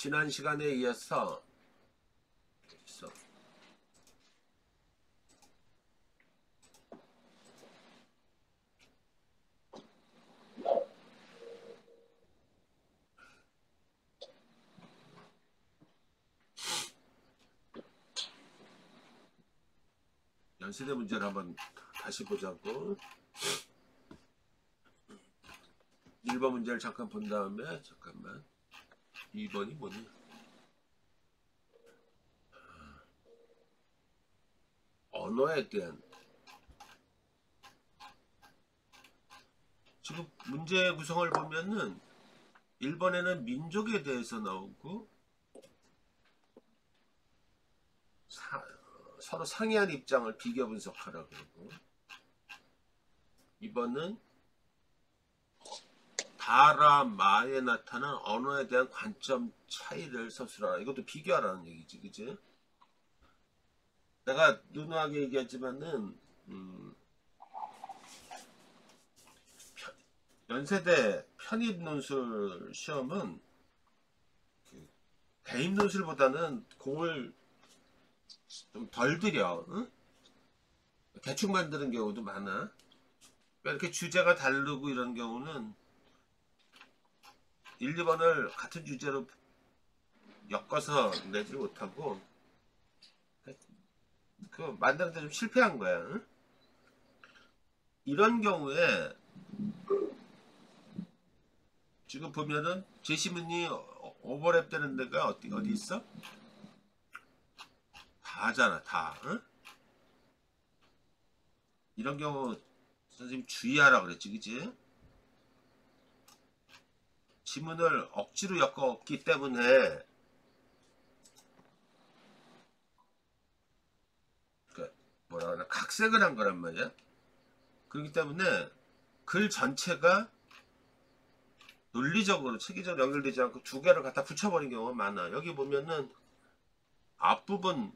지난 시간에 이어서 연세대 문제를 한번 다시 보자고. 1번 문제를 잠깐 본 다음에 잠깐만 2번이 뭐니? 언어에 대한 지금 문제 구성을 보면은 1번에는 민족에 대해서 나오고 서로 상이한 입장을 비교 분석하라 그러고 2번은 다라 마에 나타난 언어에 대한 관점 차이를 서술하라. 이것도 비교하라는 얘기지, 그치? 내가 누누하게 얘기했지만은 연세대 편입논술 시험은 대입논술보다는 공을 좀 덜 들여. 응? 대충 만드는 경우도 많아. 이렇게 주제가 다르고 이런 경우는 1, 2번을 같은 주제로 엮어서 내지 못하고 그 만드는데 좀 실패한 거야. 응? 이런 경우에 지금 보면은 제시문이 오버랩 되는 데가 어디 있어? 다잖아, 다. 응? 이런 경우 선생님 주의하라 그랬지, 그치? 지문을 억지로 엮었기 때문에 뭐라 그러나 각색을 한 거란 말이야. 그렇기 때문에 글 전체가 논리적으로 체계적으로 연결되지 않고 두 개를 갖다 붙여버린 경우가 많아. 여기 보면은 앞부분에는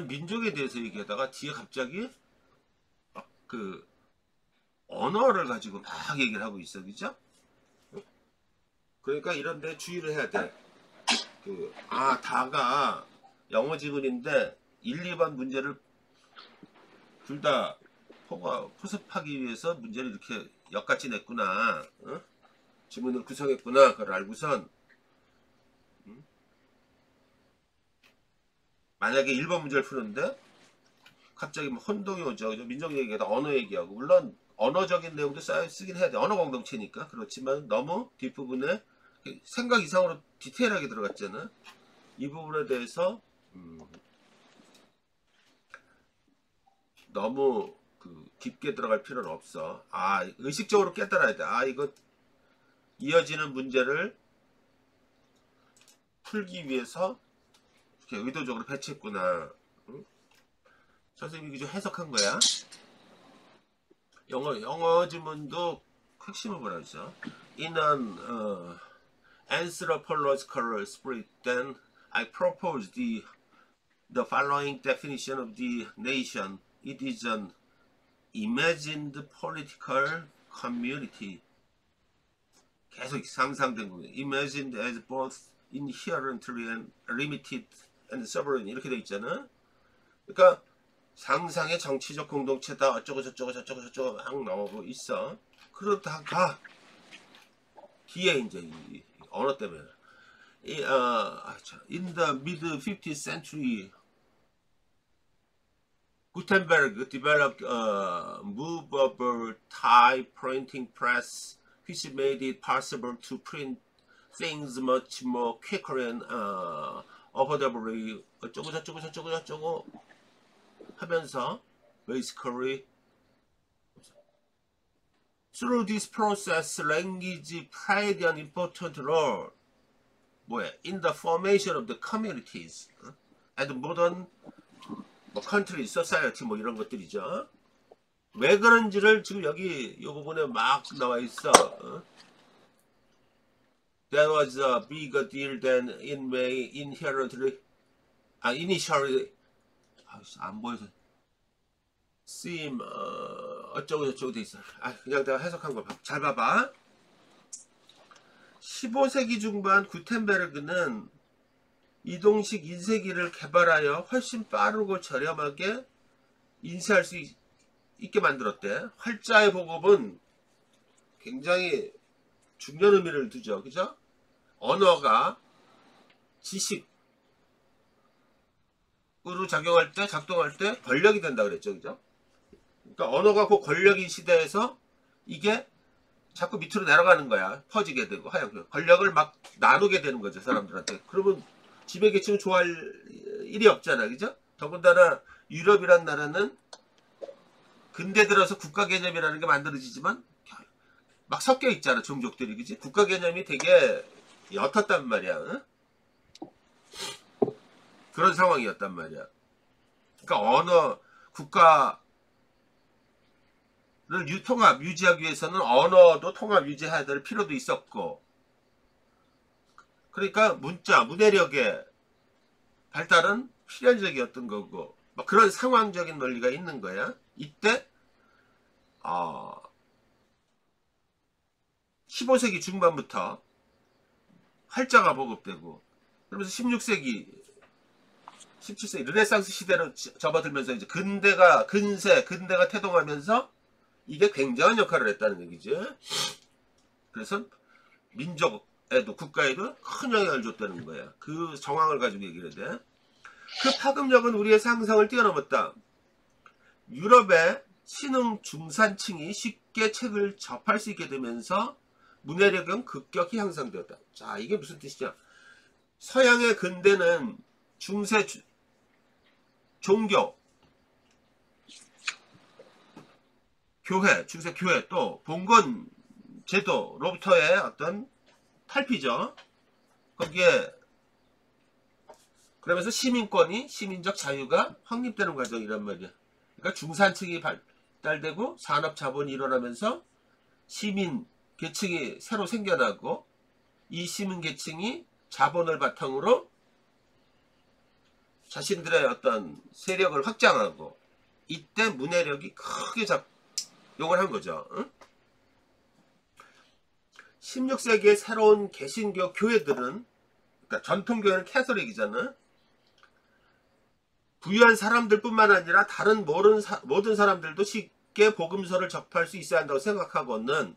민족에 대해서 얘기하다가 뒤에 갑자기 그 언어를 가지고 막 얘기를 하고 있어, 그죠? 그러니까 이런 데 주의를 해야 돼. 다가 영어 지문인데 1, 2번 문제를 둘 다 포섭하기 위해서 문제를 이렇게 엿같이 냈구나. 어? 지문을 구성했구나. 그걸 알고선 만약에 1번 문제를 푸는데 갑자기 뭐 혼동이 오죠. 민족 얘기하다 언어 얘기하고 물론 언어적인 내용도 쓰긴 해야 돼. 언어 공동체니까. 그렇지만 너무 뒷부분에 생각 이상으로 디테일하게 들어갔잖아. 이 부분에 대해서 너무 깊게 들어갈 필요는 없어. 의식적으로 깨달아야 돼. 이거 이어지는 문제를 풀기 위해서 이렇게 의도적으로 배치했구나. 응? 선생님이 좀 해석한 거야. 영어 지문도 핵심을 뭐라 했어? In an anthropological spirit, then I propose the following definition of the nation. It is an imagined political community. 계속 상상된 거예요. Imagined as both inherently and limited and sovereign 이렇게 돼 있잖아. 그러니까 상상의 정치적 공동체다 어쩌고 저쩌고 막 나오고 있어. 그러다가 뒤에 이제 이 언어 때문에 in the mid 15th century Gutenberg developed a movable type printing press which made it possible to print things much more quicker and affordably 어쩌고 저쩌고 하면서 basically through this process language played an important role in the formation of the communities and modern country, society 이런 것들이죠. 왜 그런지를 지금 여기 이 부분에 막 나와 있어. That was a bigger deal than it may initially 안 보여서 seem 어쩌고 저쩌고 돼 있어. 그냥 내가 해석한 거 잘 봐봐. 15세기 중반 구텐베르그는 이동식 인쇄기를 개발하여 훨씬 빠르고 저렴하게 인쇄할 수 있게 만들었대. 활자의 보급은 굉장히 중요한 의미를 두죠. 그죠? 언어가 지식으로 작동할 때 권력이 된다 그랬죠. 그죠? 그러니까 언어가 그 권력인 시대에서 이게 자꾸 밑으로 내려가는 거야. 퍼지게 되고 하여튼 권력을 막 나누게 되는 거죠. 사람들한테. 그러면 지배계층은 좋아할 일이 없잖아. 그죠? 더군다나 유럽이란 나라는 근대 들어서 국가 개념이라는 게 만들어지지만 막 섞여 있잖아. 종족들이. 그지? 국가 개념이 되게 옅었단 말이야. 응? 그런 상황이었단 말이야. 그러니까 언어, 국가를 유지하기 위해서는 언어도 통합 유지해야 될 필요도 있었고, 그러니까 문해력의 발달은 필연적이었던 거고, 막 그런 상황적인 논리가 있는 거야. 이때 15세기 중반부터 활자가 보급되고, 그러면서 16세기 17세기 르네상스 시대로 접어들면서 이제 근대가 태동하면서 이게 굉장한 역할을 했다는 얘기지. 그래서 민족에도 국가에도 큰 영향을 줬다는 거야. 그 정황을 가지고 얘기를 해야 돼. 그 파급력은 우리의 상상을 뛰어넘었다. 유럽의 신흥 중산층이 쉽게 책을 접할 수 있게 되면서 문해력은 급격히 향상되었다. 자, 이게 무슨 뜻이냐? 서양의 근대는 중세 종교, 중세 교회, 또 봉건 제도로부터의 어떤 탈피죠. 거기에 그러면서 시민적 자유가 확립되는 과정이란 말이야. 그러니까 중산층이 발달되고 산업 자본이 일어나면서 시민 계층이 새로 생겨나고, 이 시민 계층이 자본을 바탕으로 자신들의 어떤 세력을 확장하고, 이때 문해력이 크게 작용을 한 거죠. 응? 16세기의 새로운 개신교 교회들은, 그러니까 전통교회는 캐서릭이잖아. 부유한 사람들뿐만 아니라 다른 모든 사람들도 쉽게 복음서를 접할 수 있어야 한다고 생각하고는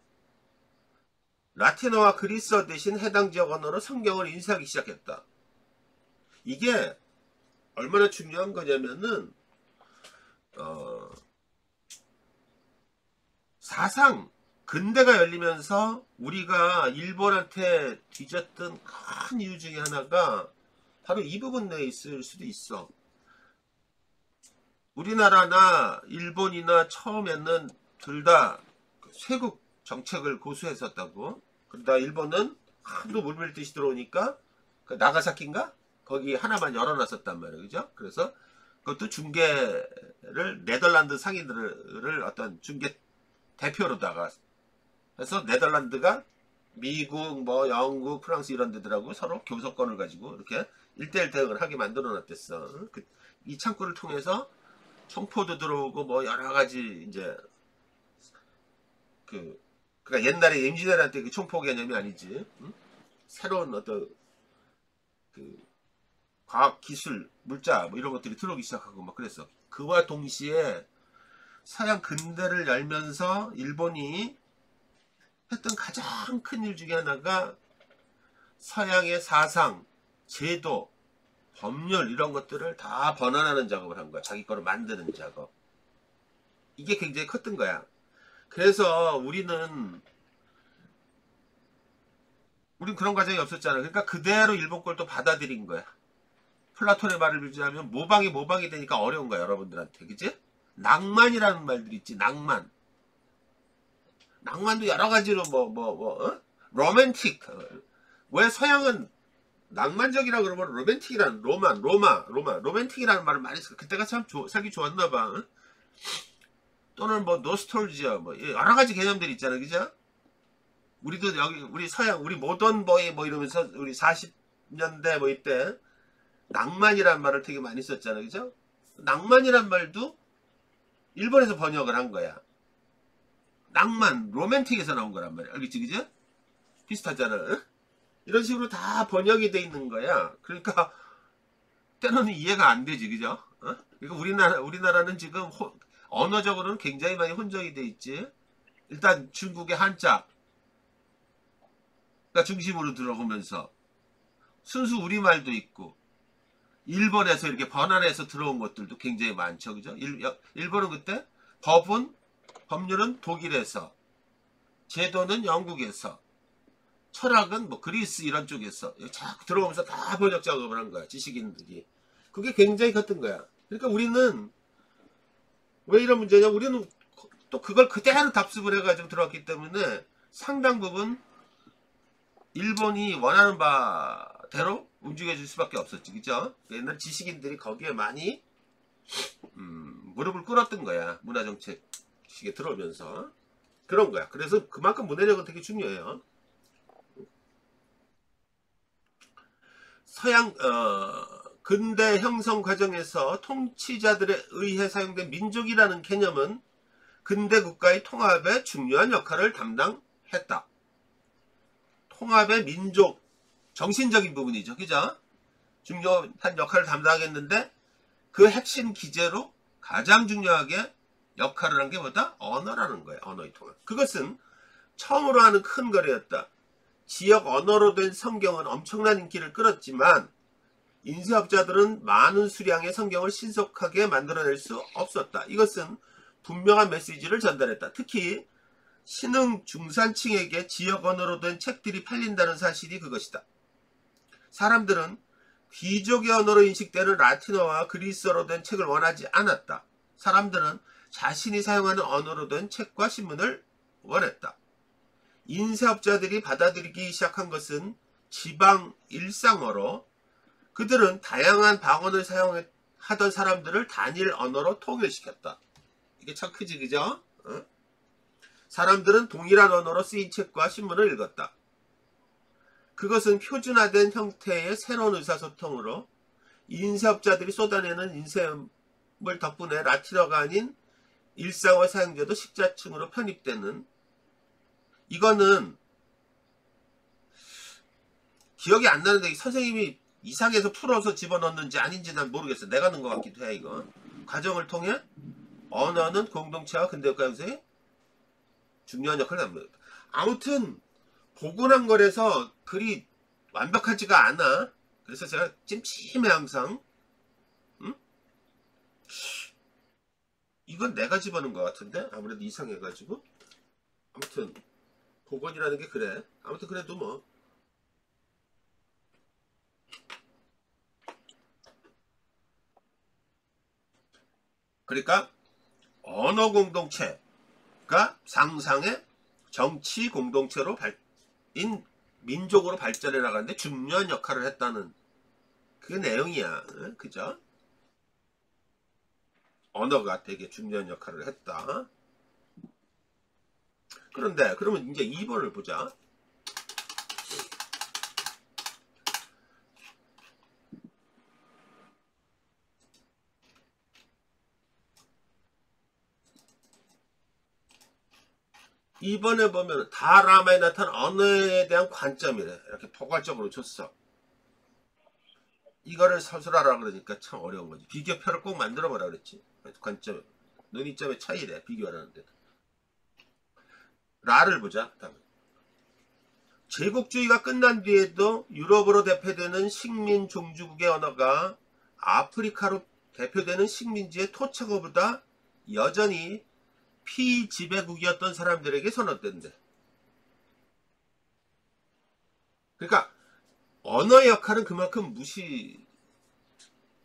라틴어와 그리스어 대신 해당 지역 언어로 성경을 인쇄하기 시작했다. 이게 얼마나 중요한 거냐면은 사상 근대가 열리면서 우리가 일본한테 뒤졌던 큰 이유 중에 하나가 바로 이 부분 내에 있을 수도 있어. 우리나라나 일본이나 처음에는 둘 다 쇄국 정책을 고수했었다고. 그러다 일본은 하도 물밀듯이 들어오니까 그 나가사키인가? 거기 하나만 열어놨었단 말이에요. 그죠? 그래서 그것도 중개를 네덜란드 상인들을 어떤 중개 대표로다가 해서 네덜란드가 미국, 뭐 영국, 프랑스 이런 데들하고 서로 교섭권을 가지고 이렇게 1대1 대응을 하게 만들어 놨댔어. 이 창구를 통해서 총포도 들어오고 뭐 여러 가지 이제 그러니까 옛날에 임진왜란 때 그 총포 개념이 아니지. 응? 새로운 어떤 과학 기술, 물자 뭐 이런 것들이 들어오기 시작하고 막 그랬어. 그와 동시에 서양 근대를 열면서 일본이 했던 가장 큰 일 중에 하나가 서양의 사상, 제도, 법률 이런 것들을 다 번안하는 작업을 한 거야. 자기 거로 만드는 작업. 이게 굉장히 컸던 거야. 그래서 우리는 그런 과정이 없었잖아. 그러니까 그대로 일본 걸 또 받아들인 거야. 플라톤의 말을 빌자면 모방이 되니까 어려운 거야. 여러분들한테. 그치? 낭만이라는 말들이 있지. 낭만도 여러 가지로 로맨틱. 왜 서양은 낭만적이라 그러면 로맨틱이라는 로맨틱이라는 말을 많이 써. 그때가 참 살기 좋았나 봐. 또는 뭐 노스톨지아 뭐 여러 가지 개념들이 있잖아. 그죠? 우리도 여기 우리 서양 우리 모던 보이 뭐 이러면서 우리 40년대 뭐 이때 낭만이라는 말을 되게 많이 썼잖아. 그죠? 낭만이란 말도 일본에서 번역을 한 거야. 낭만, 로맨틱에서 나온 거란 말이야. 알겠지? 그죠? 비슷하잖아. 응? 이런 식으로 다 번역이 돼 있는 거야. 그러니까 때로는 이해가 안 되지, 그죠? 어? 그러니까 우리나라는 지금 언어적으로는 굉장히 많이 혼정이 돼 있지. 일단 중국의 한자가 중심으로 들어오면서 순수 우리말도 있고, 일본에서 이렇게 번안해서 들어온 것들도 굉장히 많죠, 그죠? 일본은 그때 법률은 독일에서, 제도는 영국에서, 철학은 뭐 그리스 이런 쪽에서 자꾸 들어오면서 다 번역 작업을 한 거야, 지식인들이. 그게 굉장히 컸던 거야. 그러니까 우리는 왜 이런 문제냐? 우리는 또 그걸 그대로 답습을 해가지고 들어왔기 때문에 상당 부분 일본이 원하는 바대로 움직여줄 수밖에 없었지, 그죠? 옛날 지식인들이 거기에 많이 무릎을 꿇었던 거야. 문화정책식에 들어오면서 그런 거야. 그래서 그만큼 문해력은 되게 중요해요. 서양 근대 형성 과정에서 통치자들에 의해 사용된 민족이라는 개념은 근대 국가의 통합에 중요한 역할을 담당했다. 통합의 민족, 정신적인 부분이죠, 그죠? 중요한 역할을 담당했는데 그 핵심 기제로 가장 중요하게 역할을 한 게 뭐다? 언어라는 거예요. 언어의 통합. 그것은 처음으로 하는 큰 거래였다. 지역 언어로 된 성경은 엄청난 인기를 끌었지만 인쇄업자들은 많은 수량의 성경을 신속하게 만들어낼 수 없었다. 이것은 분명한 메시지를 전달했다. 특히 신흥 중산층에게 지역 언어로 된 책들이 팔린다는 사실이 그것이다. 사람들은 귀족의 언어로 인식되는 라틴어와 그리스어로 된 책을 원하지 않았다. 사람들은 자신이 사용하는 언어로 된 책과 신문을 원했다. 인쇄업자들이 받아들이기 시작한 것은 지방 일상어로 그들은 다양한 방언을 사용하던 사람들을 단일 언어로 통일시켰다. 이게 참 크지, 그죠? 어? 사람들은 동일한 언어로 쓰인 책과 신문을 읽었다. 그것은 표준화된 형태의 새로운 의사소통으로 인쇄업자들이 쏟아내는 인쇄물 덕분에 라틴어가 아닌 일상어 사용자도 식자층으로 편입되는, 이거는 기억이 안 나는데 선생님이 이상해서 풀어서 집어넣는지 아닌지 난 모르겠어. 내가 넣은 것 같기도 해. 이거 과정을 통해 언어는 공동체와 근대국가 형성에 중요한 역할을 합니다. 아무튼 보고난 거라서 글이 완벽하지가 않아. 그래서 제가 찜찜해 항상. 응? 이건 내가 집어넣은 것 같은데 아무래도 이상해가지고. 아무튼 복원이라는 게 그래. 아무튼 그래도 뭐 그러니까 언어 공동체가 상상의 정치 공동체로 민족으로 발전해 나가는데 중요한 역할을 했다는 그 내용이야. 그죠? 언어가 되게 중요한 역할을 했다. 그런데 그러면 이제 2번을 보자. 2번에 보면 다라마에 나타난 언어에 대한 관점이래. 이렇게 포괄적으로 줬어. 이거를 서술하라 그러니까 참 어려운 거지. 비교표를 꼭 만들어 보라 그랬지. 관점, 논의점의 차이래. 비교하라는데. 라를 보자. 다음에. 제국주의가 끝난 뒤에도 유럽으로 대표되는 식민 종주국의 언어가 아프리카로 대표되는 식민지의 토착어보다 여전히 피지배국이었던 사람들에게 선언된대. 그러니까 언어의 역할은 그만큼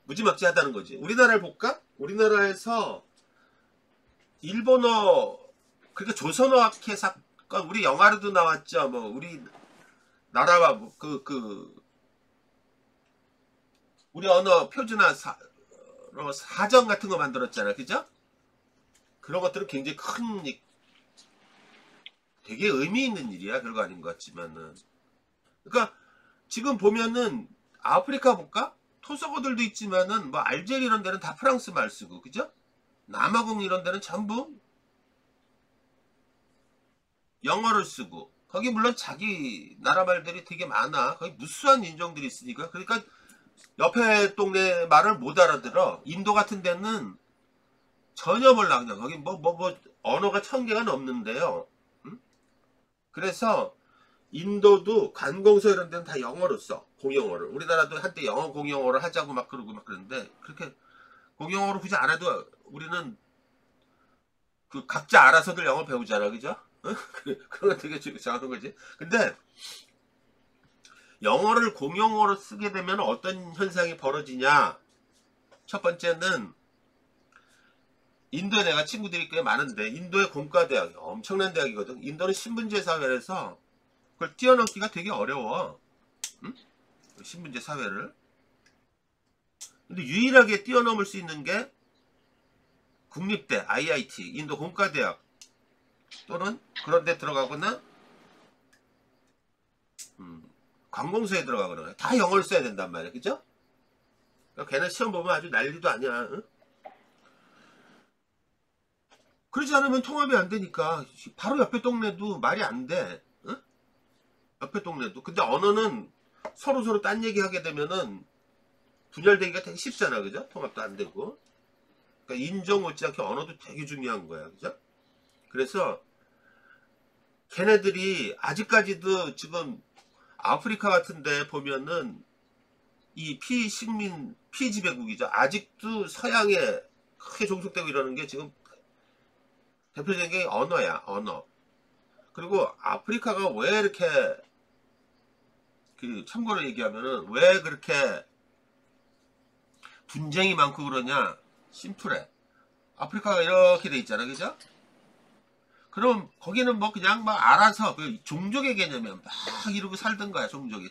무지막지하다는 거지. 우리나라를 볼까? 우리나라에서 일본어, 그러니까 조선어학회 사건, 우리 영화로도 나왔죠. 뭐 우리 나라와 우리 언어 표준화 사전 같은 거 만들었잖아, 그죠? 그런 것들은 굉장히 큰, 되게 의미 있는 일이야. 별거 아닌 것 같지만은. 그러니까 지금 보면은 아프리카 볼까? 토속어들도 있지만은 뭐 알제리 이런 데는 다 프랑스 말 쓰고, 그죠? 남아공 이런 데는 전부 영어를 쓰고, 거기 물론 자기 나라 말들이 되게 많아. 거기 무수한 인종들이 있으니까. 그러니까 옆에 동네 말을 못 알아들어. 인도 같은 데는 전혀 몰라. 그냥 거기 언어가 1000개가 넘는데요. 응? 그래서 인도도 관공서 이런 데는 다 영어로 써. 공용어를. 우리나라도 한때 영어 공용어를 하자고 막 그러고 막 그러는데 그렇게 공용어로 굳이 안 해도 우리는 그 각자 알아서들 영어 배우잖아. 그죠? 응? 그런 거 되게 정확한 거지. 근데 영어를 공용어로 쓰게 되면 어떤 현상이 벌어지냐. 첫 번째는 인도에 내가 친구들이 꽤 많은데 인도의 공과대학 엄청난 대학이거든. 인도는 신분제 사회라서 그걸 뛰어넘기가 되게 어려워. 응? 신분제 사회를. 근데 유일하게 뛰어넘을 수 있는 게 국립대, IIT, 인도 공과대학 또는 그런 데 들어가거나 관공서에 들어가거나 다 영어를 써야 된단 말이야. 그죠? 그러니까 걔네 시험 보면 아주 난리도 아니야. 응? 그러지 않으면 통합이 안 되니까 바로 옆에 동네도 말이 안 돼. 응? 옆에 동네도. 근데 언어는 서로 딴 얘기 하게 되면은 분열되기가 되게 쉽잖아. 그죠? 통합도 안 되고. 그러니까 인종 못지않게 언어도 되게 중요한 거야. 그죠? 그래서 걔네들이 아직까지도 지금 아프리카 같은데 보면은 이 피식민 피지배국이죠. 아직도 서양에 크게 종속되고 이러는 게 지금 대표적인 게 언어야. 언어. 그리고 아프리카가 왜 이렇게 참고로 얘기하면은 왜 그렇게 분쟁이 많고 그러냐. 심플해. 아프리카가 이렇게 돼 있잖아. 그죠? 그럼 거기는 뭐 그냥 막 알아서 그 종족의 개념이야. 막 이러고 살던 거야. 종족이.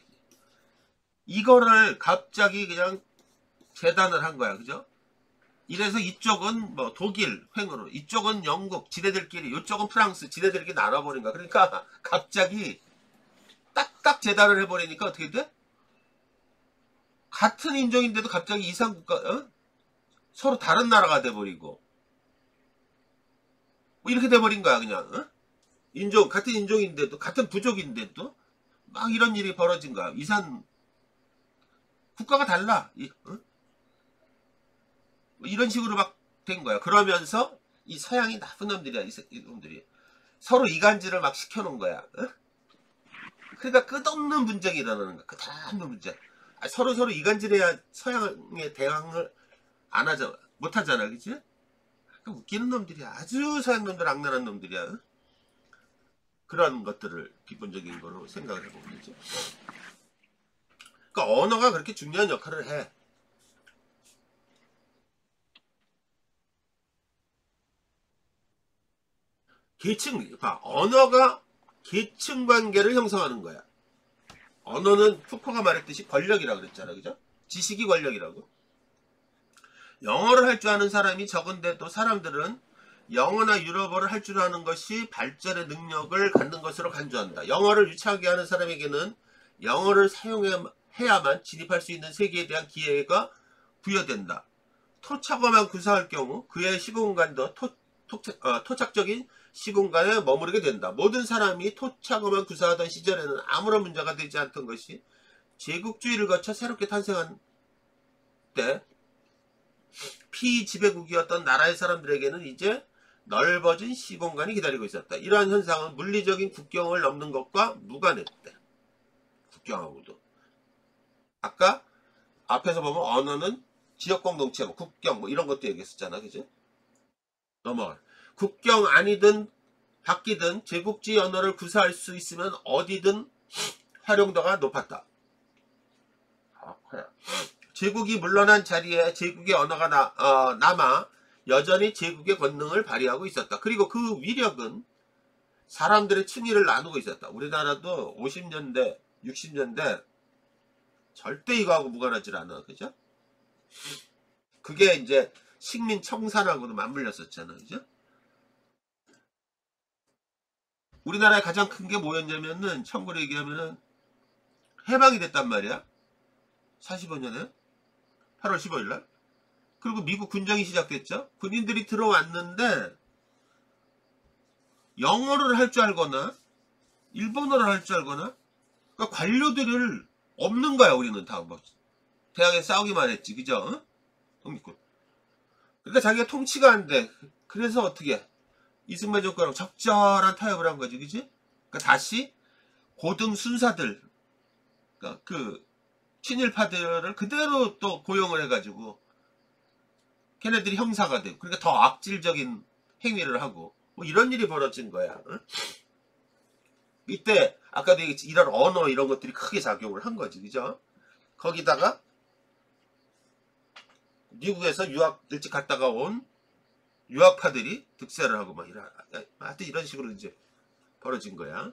이거를 갑자기 그냥 재단을 한 거야. 그죠? 이래서 이쪽은 뭐 독일 횡으로, 이쪽은 영국 지네들끼리, 이쪽은 프랑스 지네들끼리 나눠버린 거야. 그러니까 갑자기 딱딱 재단을 해버리니까 어떻게 돼? 같은 인종인데도 갑자기 이상국가, 서로 다른 나라가 돼버리고 뭐 이렇게 돼버린 거야. 그냥 같은 인종인데도 같은 부족인데도 막 이런 일이 벌어진 거야. 국가가 달라. 뭐 이런 식으로 막 된 거야. 그러면서 이 서양이 나쁜 놈들이야. 이 놈들이 서로 이간질을 막 시켜놓은 거야. 그러니까 끝없는 분쟁이 일어나는 거야. 끝없는 분쟁. 서로 이간질해야 서양에 대항을 안 하잖아. 못 하잖아. 그치? 그러니까 웃기는 놈들이야. 아주 서양 놈들 악랄한 놈들이야. 그런 것들을 기본적인 거로 생각을 해보면 되죠. 그러니까 언어가 그렇게 중요한 역할을 해. 언어가 계층 관계를 형성하는 거야. 언어는 푸코가 말했듯이 권력이라고 그랬잖아. 그죠? 지식이 권력이라고. 영어를 할 줄 아는 사람이 적은데도 사람들은 영어나 유럽어를 할 줄 아는 것이 발전의 능력을 갖는 것으로 간주한다. 영어를 유창하게 하는 사람에게는 영어를 사용해야만 진입할 수 있는 세계에 대한 기회가 부여된다. 토착어만 구사할 경우 그의 시공간도 토착적인 시공간에 머무르게 된다. 모든 사람이 토착어만 구사하던 시절에는 아무런 문제가 되지 않던 것이 제국주의를 거쳐 새롭게 탄생한 때 피지배국이었던 나라의 사람들에게는 이제 넓어진 시공간이 기다리고 있었다. 이러한 현상은 물리적인 국경을 넘는 것과 무관했대. 국경하고도. 아까 앞에서 보면 언어는 지역공동체고 국경 뭐 이런 것도 얘기했었잖아. 그지? 넘어갈. 국경 아니든 바뀌든 제국주의 언어를 구사할 수 있으면 어디든 활용도가 높았다. 제국이 물러난 자리에 제국의 언어가 남아 여전히 제국의 권능을 발휘하고 있었다. 그리고 그 위력은 사람들의 층위를 나누고 있었다. 우리나라도 50년대, 60년대 절대 이거하고 무관하지 않아. 그죠? 그게 이제 식민 청산하고도 맞물렸었잖아. 그죠? 우리나라의 가장 큰 게 뭐였냐면은 참고로 얘기하면은 해방이 됐단 말이야. 45년에 8월 15일날. 그리고 미국 군정이 시작됐죠. 군인들이 들어왔는데 영어를 할 줄 알거나 일본어를 할 줄 알거나, 그러니까 관료들을 없는 거야. 우리는 다 뭐 대학에 싸우기만 했지, 그죠? 어? 독립군. 그러니까 자기가 통치가 안 돼. 그래서 어떻게 이승만 정권하고 적절한 타협을 한 거지, 그지? 그러니까 다시 고등 순사들, 그러니까 그 친일파들을 그대로 또 고용을 해가지고 걔네들이 형사가 되고, 그러니까 더 악질적인 행위를 하고 뭐 이런 일이 벌어진 거야. 어? 이때 아까도 얘기했지, 이런 언어 이런 것들이 크게 작용을 한 거지, 그죠? 거기다가 미국에서 유학 일찍 갔다가 온 유학파들이 득세를 하고 막 하여튼 이런 식으로 이제 벌어진 거야.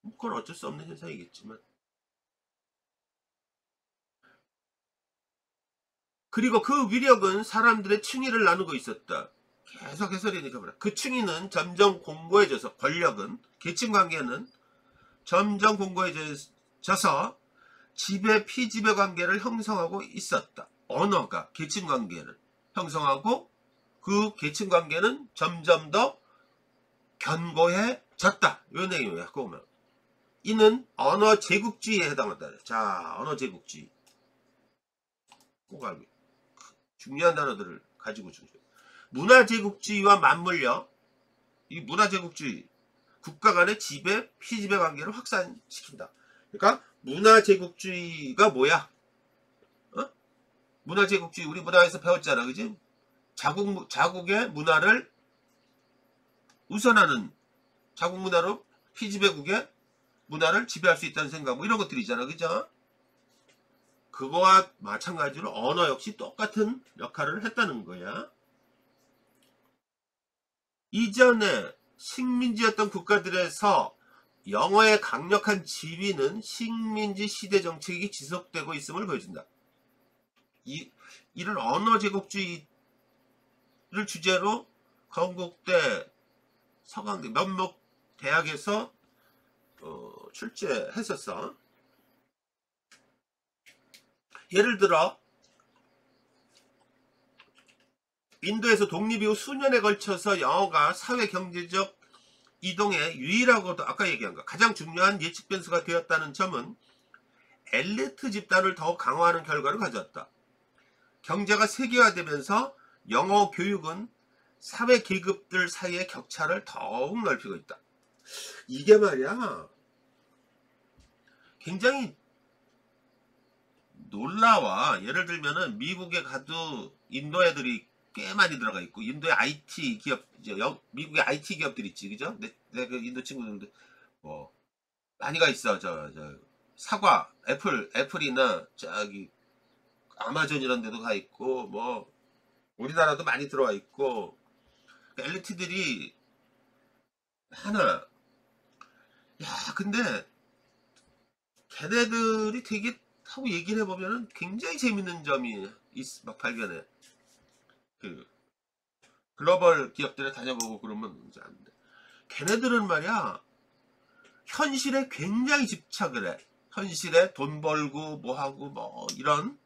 그건 어쩔 수 없는 현상이겠지만. 그리고 그 위력은 사람들의 층위를 나누고 있었다. 계속 해설이니까 보라. 그 층위는 점점 공고해져서, 권력은, 계층관계는 점점 공고해져서 지배 피지배 관계를 형성하고 있었다. 언어가 계층관계를 형성하고 그 계층관계는 점점 더 견고해졌다. 이런 얘기예요. 보면 이는 언어 제국주의에 해당한다. 자, 언어 제국주의 꼭 알고, 중요한 단어들을 가지고 중요. 문화 제국주의와 맞물려 이 문화 제국주의, 국가 간의 지배 피지배 관계를 확산시킨다. 그러니까 문화 제국주의가 뭐야? 어? 문화 제국주의 우리 문화에서 배웠잖아, 그지? 자국의 문화를 우선하는, 자국 문화로 피지배국의 문화를 지배할 수 있다는 생각, 뭐 이런 것들이잖아, 그죠? 그거와 마찬가지로 언어 역시 똑같은 역할을 했다는 거야. 이전에 식민지였던 국가들에서 영어의 강력한 지위는 식민지 시대 정책이 지속되고 있음을 보여준다. 이런 언어 제국주의를 주제로 건국대, 서강대 몇몇 대학에서 출제했었어. 예를 들어 인도에서 독립 이후 수년에 걸쳐서 영어가 사회 경제적 이동의 유일하고도 아까 얘기한 거 가장 중요한 예측 변수가 되었다는 점은 엘리트 집단을 더욱 강화하는 결과를 가져왔다. 경제가 세계화되면서 영어 교육은 사회 계급들 사이의 격차를 더욱 넓히고 있다. 이게 말이야 굉장히 놀라워. 예를 들면은 미국에 가도 인도 애들이 꽤 많이 들어가 있고, 인도의 IT 기업, 이제 미국의 IT 기업들 있지, 그죠? 내 그 인도 친구들도 뭐 많이 가 있어. 저 사과, 애플이나 저기 아마존 이런 데도 가 있고, 뭐 우리나라도 많이 들어와 있고, 엘리트들이 하나. 야, 근데 걔네들이 되게 하고 얘기를 해보면은 굉장히 재밌는 점이 막 발견해. 그 글로벌 기업들에 다녀보고 그러면 이제 안 돼. 걔네들은 말이야 현실에 굉장히 집착을 해. 현실에 돈 벌고 뭐하고 뭐 이런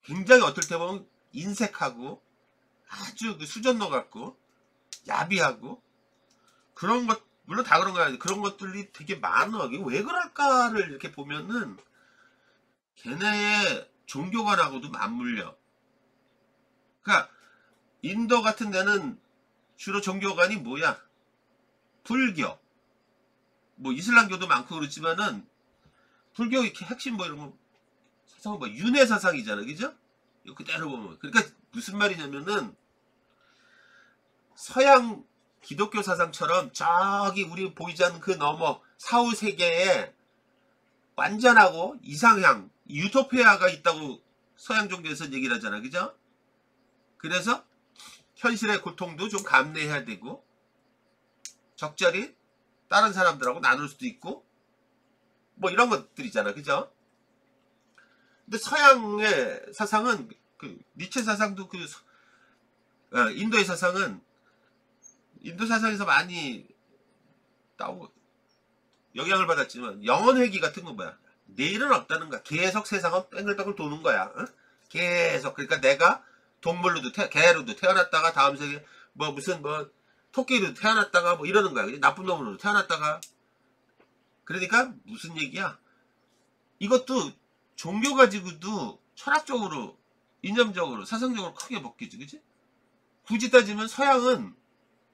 굉장히 어떨 때 보면 인색하고 아주 그 수전노 같고 야비하고 그런 것, 물론 다 그런 거 아니지. 그런 것들이 되게 많아. 왜 그럴까를 이렇게 보면은 걔네의 종교관하고도 맞물려. 그러니까 인도 같은 데는 주로 종교관이 뭐야? 불교, 뭐 이슬람교도 많고 그렇지만은 불교 이렇게 핵심 뭐 이런 거 사상은 뭐 윤회 사상이잖아, 그죠? 이거 그대로 보면 그러니까 무슨 말이냐면은 서양 기독교 사상처럼 저기 우리 보이지 않는 그 너머 사후 세계에 완전하고 이상향 유토피아가 있다고 서양 종교에서 얘기를 하잖아, 그죠? 그래서 현실의 고통도 좀 감내해야 되고 적절히 다른 사람들하고 나눌 수도 있고 뭐 이런 것들이잖아, 그죠? 근데 서양의 사상은 그 니체 사상도 그 인도의 사상은 인도 사상에서 많이 따오고 영향을 받았지만 영원 회귀 같은 건 뭐야? 내일은 없다는 거야. 계속 세상은 뺑글뺑글 도는 거야. 어? 계속. 그러니까 내가 동물로도 개로도 태어났다가 다음 세계 뭐 무슨 뭐 토끼도 태어났다가 뭐 이러는 거야. 나쁜 놈으로 태어났다가. 그러니까 무슨 얘기야? 이것도 종교 가지고도 철학적으로, 이념적으로, 사상적으로 크게 바뀌지, 그치? 굳이 따지면 서양은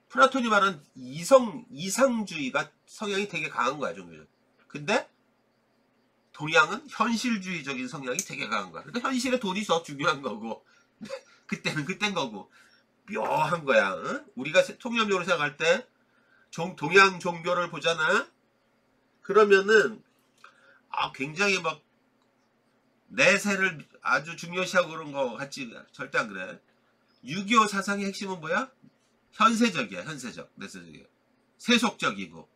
플라톤이 말한 이상주의가 성향이 되게 강한 거야, 종교적. 근데 동양은 현실주의적인 성향이 되게 강한 거야. 그러니까 현실에 돈이 더 중요한 거고, 그때는 그땐 거고, 묘한 거야. 응? 우리가 통념적으로 생각할 때 동양 종교를 보잖아. 그러면은 굉장히 막 내세를 아주 중요시하고 그런 거 같지. 절대 안 그래. 6.25 사상의 핵심은 뭐야? 현세적이야. 현세적. 내세적이야. 세속적이고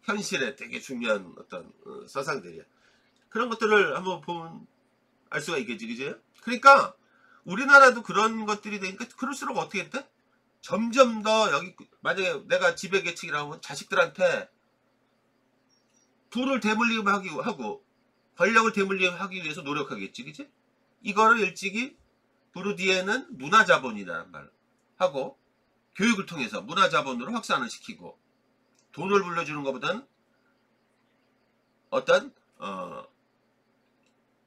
현실에 되게 중요한 어떤 사상들이야. 그런 것들을 한번 보면 알 수가 있겠지. 그지? 그러니까 우리나라도 그런 것들이 되니까 그럴수록 어떻게 했대? 점점 더 여기 만약에 내가 지배계층이라고 하면 자식들한테 부를 대물림하기 하고 권력을 대물림하기 위해서 노력하겠지. 그치? 이거를 일찍이 부르디에는 문화자본이라는 말 하고 교육을 통해서 문화자본으로 확산을 시키고 돈을 물려주는 것보다는 어떤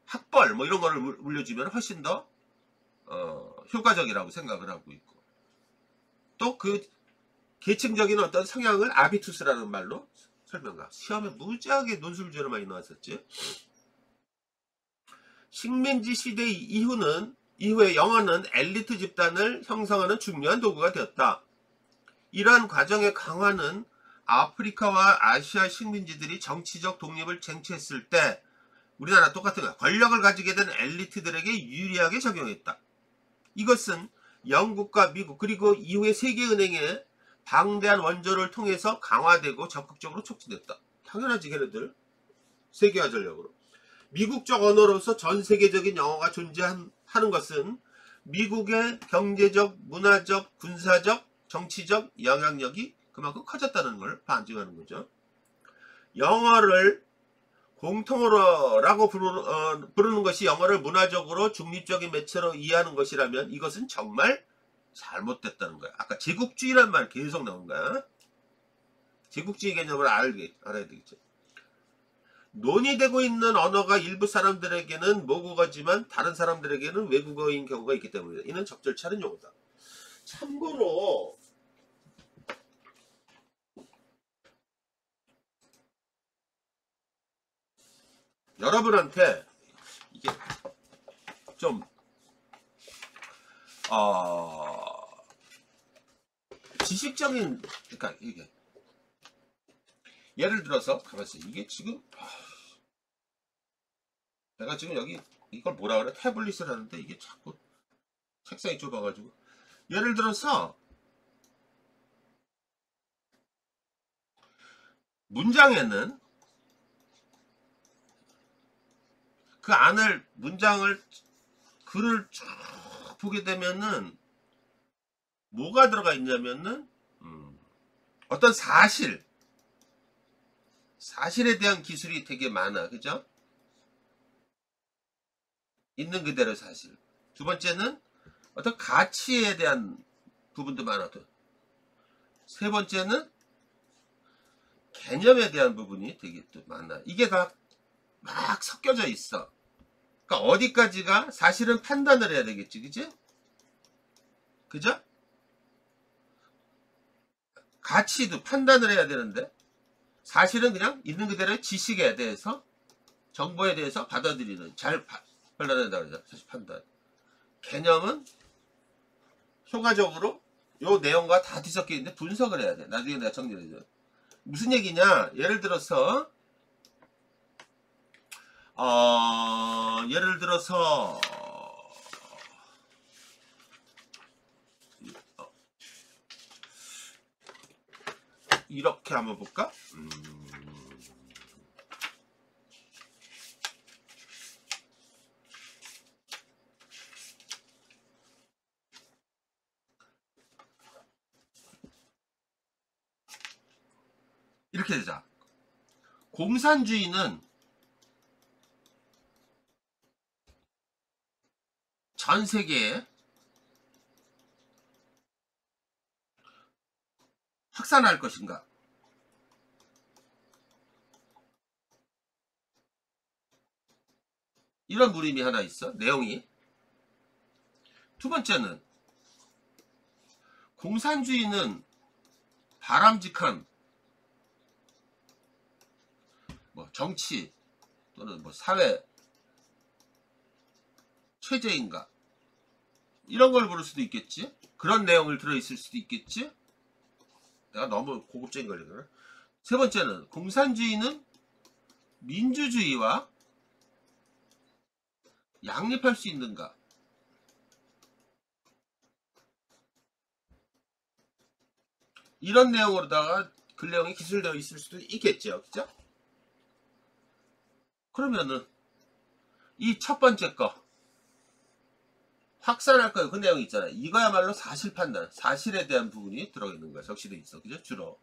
학벌 뭐 이런 거를 물려주면 훨씬 더 효과적이라고 생각을 하고 있고 또 그 계층적인 어떤 성향을 아비투스라는 말로 설명가. 시험에 무지하게 논술제로 많이 나왔었지. 식민지 시대 이후에 영어는 엘리트 집단을 형성하는 중요한 도구가 되었다. 이러한 과정의 강화는 아프리카와 아시아 식민지들이 정치적 독립을 쟁취했을 때 우리나라 똑같은 거야. 권력을 가지게 된 엘리트들에게 유리하게 작용했다. 이것은 영국과 미국 그리고 이후의 세계은행의 방대한 원조를 통해서 강화되고 적극적으로 촉진됐다. 당연하지 걔네들. 세계화 전략으로. 미국적 언어로서 전 세계적인 영어가 존재하는 것은 미국의 경제적, 문화적, 군사적, 정치적 영향력이 그만큼 커졌다는 걸 반증하는 거죠. 영어를 공통어라고 부르는 것이 영어를 문화적으로 중립적인 매체로 이해하는 것이라면 이것은 정말 잘못됐다는 거야. 아까 제국주의란 말 계속 나온 거야. 제국주의 개념을 알아야 되겠죠. 논의되고 있는 언어가 일부 사람들에게는 모국어지만 다른 사람들에게는 외국어인 경우가 있기 때문이다. 이는 적절치 않은 용어다. 참고로 여러분한테 이게 좀 지식적인 그러니까 이게 예를 들어서 가만있어. 이게 지금 내가 지금 여기 이걸 뭐라 그래? 태블릿을 하는데 이게 자꾸 책상이 좁아가지고 예를 들어서 문장에는 그 안을 문장을 글을 쭉 보게 되면은 뭐가 들어가 있냐면은 어떤 사실에 대한 기술이 되게 많아. 그죠? 있는 그대로 사실. 두 번째는 어떤 가치에 대한 부분도 많아. 세 번째는 개념에 대한 부분이 되게 또 많아. 이게 다 막 섞여져 있어. 그러니까 어디까지가 사실은 판단을 해야 되겠지. 그지? 그죠? 가치도 판단을 해야 되는데 사실은 그냥 있는 그대로의 지식에 대해서 정보에 대해서 받아들이는 잘 판단한다 그러죠. 사실 판단. 개념은 효과적으로 요 내용과 다 뒤섞여 있는데 분석을 해야 돼. 나중에 내가 정리를 해줘. 무슨 얘기냐? 예를 들어서 이렇게 한번 볼까? 이렇게 되자. 공산주의는 전 세계에 확산할 것인가? 이런 물음이 하나 있어. 내용이. 두 번째는 공산주의는 바람직한 뭐 정치 또는 뭐 사회 체제인가? 이런 걸 물을 수도 있겠지. 그런 내용을 들어있을 수도 있겠지. 내가 너무 고급적인 걸 얘기하나? 세 번째는 공산주의는 민주주의와 양립할 수 있는가? 이런 내용으로다가 그 내용이 기술되어 있을 수도 있겠죠. 그죠? 그러면은 이 첫 번째 거 확산할 거예요. 그 내용이 있잖아요. 이거야말로 사실 판단, 사실에 대한 부분이 들어있는 거야. 적시돼 있어. 그죠? 주로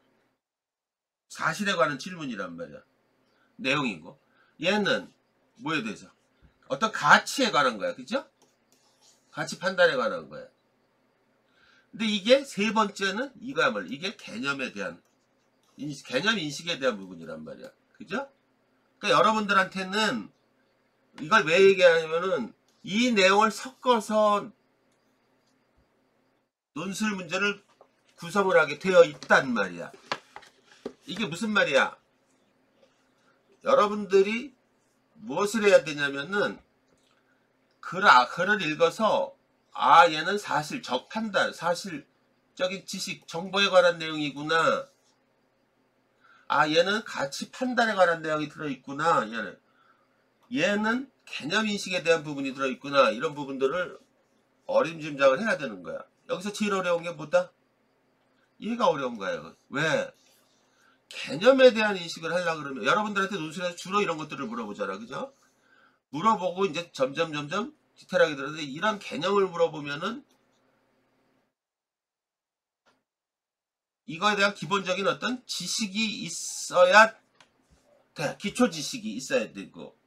사실에 관한 질문이란 말이야. 내용이고 얘는 뭐에 대해서 어떤 가치에 관한 거야. 그죠? 가치 판단에 관한 거야. 근데 이게 세 번째는 이거야말로 이게 개념에 대한 개념 인식에 대한 부분이란 말이야. 그죠? 그러니까 여러분들한테는 이걸 왜 얘기하냐면은 이 내용을 섞어서 논술 문제를 구성을 하게 되어 있단 말이야. 이게 무슨 말이야? 여러분들이 무엇을 해야 되냐면은 글을 읽어서 얘는 사실적 판단, 사실적인 지식, 정보에 관한 내용이구나. 얘는 가치 판단에 관한 내용이 들어있구나. 얘는 개념 인식에 대한 부분이 들어있구나. 이런 부분들을 어림짐작을 해야 되는 거야. 여기서 제일 어려운 게 뭐다? 얘가 어려운 거예요. 왜? 개념에 대한 인식을 하려고 그러면 여러분들한테 논술에서 주로 이런 것들을 물어보잖아. 그죠? 물어보고 이제 점점 디테일하게 들었는데 이런 개념을 물어보면은 이거에 대한 기본적인 어떤 지식이 있어야 돼. 기초 지식이 있어야 되고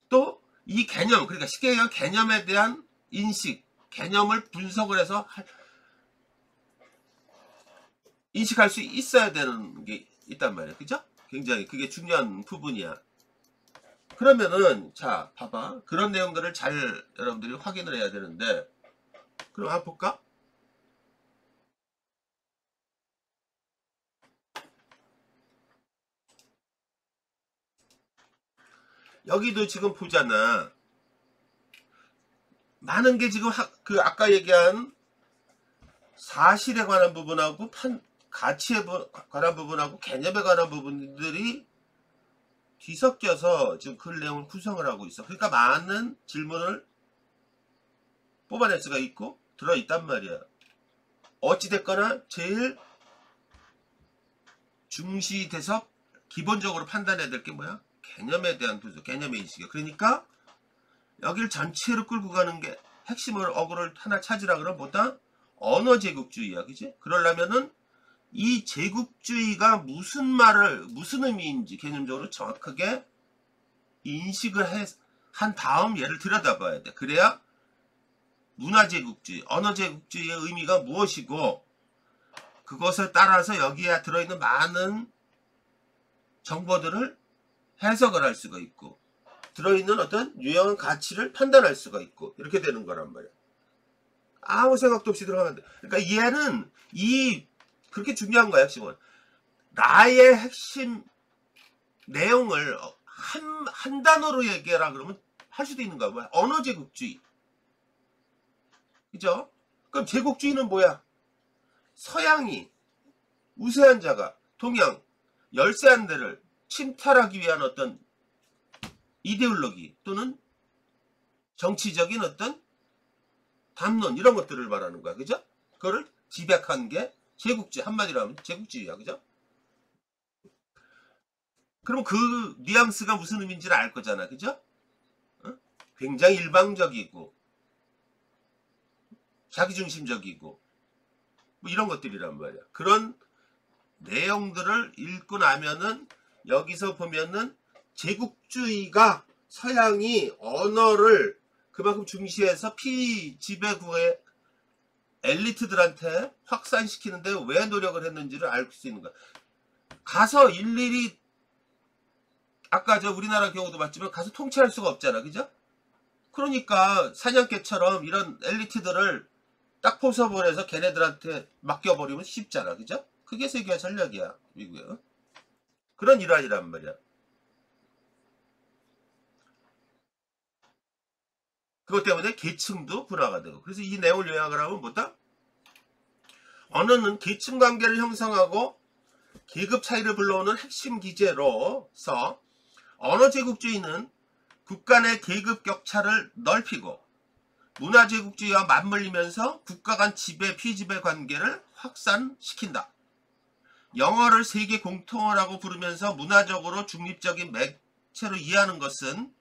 또 이 개념, 그러니까 쉽게 얘기하면 개념에 대한 인식, 개념을 분석을 해서 인식할 수 있어야 되는 게 있단 말이야. 그죠? 굉장히 그게 중요한 부분이야. 그러면은 자 봐봐. 그런 내용들을 잘 여러분들이 확인을 해야 되는데 그럼 한번 볼까? 여기도 지금 보잖아. 많은 게 지금 아까 얘기한 사실에 관한 부분하고 가치에 관한 부분하고 개념에 관한 부분들이 뒤섞여서 지금 글 내용을 구성을 하고 있어. 그러니까 많은 질문을 뽑아낼 수가 있고 들어있단 말이야. 어찌됐거나 제일 중시돼서 기본적으로 판단해야 될 게 뭐야? 개념에 대한 분석, 개념의 인식이야. 그러니까 여기를 전체로 끌고 가는 게 핵심을 어구를 하나 찾으라 그러면 뭐다? 언어 제국주의야. 그지? 그러려면은 이 제국주의가 무슨 의미인지 개념적으로 정확하게 인식을 한 다음 얘를 들여다봐야 돼. 그래야 문화제국주의, 언어제국주의의 의미가 무엇이고 그것에 따라서 여기에 들어있는 많은 정보들을 해석을 할 수가 있고 들어있는 어떤 유용한 가치를 판단할 수가 있고 이렇게 되는 거란 말이야. 아무 생각도 없이 들어가면 돼. 그러니까 얘는 그렇게 중요한 거야. 핵심은 나의 핵심 내용을 한 단어로 얘기해라 그러면 할 수도 있는 거야. 뭐야? 언어제국주의. 그죠? 그럼 제국주의는 뭐야? 서양이 우세한 자가 동양 열세한 데를 침탈하기 위한 어떤 이데올로기 또는 정치적인 어떤 담론 이런 것들을 말하는 거야. 그죠? 그거를 집약한 게 제국주의. 한마디로 하면 제국주의야. 그죠? 그럼 그 뉘앙스가 무슨 의미인지를 알 거잖아. 그죠? 굉장히 일방적이고 자기중심적이고 뭐 이런 것들이란 말이야. 그런 내용들을 읽고 나면은 여기서 보면은 제국주의가 서양이 언어를 그만큼 중시해서 피지배구에 엘리트들한테 확산시키는데 왜 노력을 했는지를 알 수 있는 거야. 가서 일일이 아까 저 우리나라 경우도 봤지만 가서 통치할 수가 없잖아. 그죠? 그러니까 사냥개처럼 이런 엘리트들을 딱 포섭을 걔네들한테 맡겨버리면 쉽잖아. 그죠? 그게 세계화 전략이야. 미국의. 그런 일환이란 말이야. 그것 때문에 계층도 분화가 되고. 그래서 이 내용을 요약을 하면 뭐다? 언어는 계층 관계를 형성하고 계급 차이를 불러오는 핵심 기제로서 언어 제국주의는 국가 내 계급 격차를 넓히고 문화 제국주의와 맞물리면서 국가 간 지배 피지배 관계를 확산시킨다. 영어를 세계 공통어라고 부르면서 문화적으로 중립적인 매체로 이해하는 것은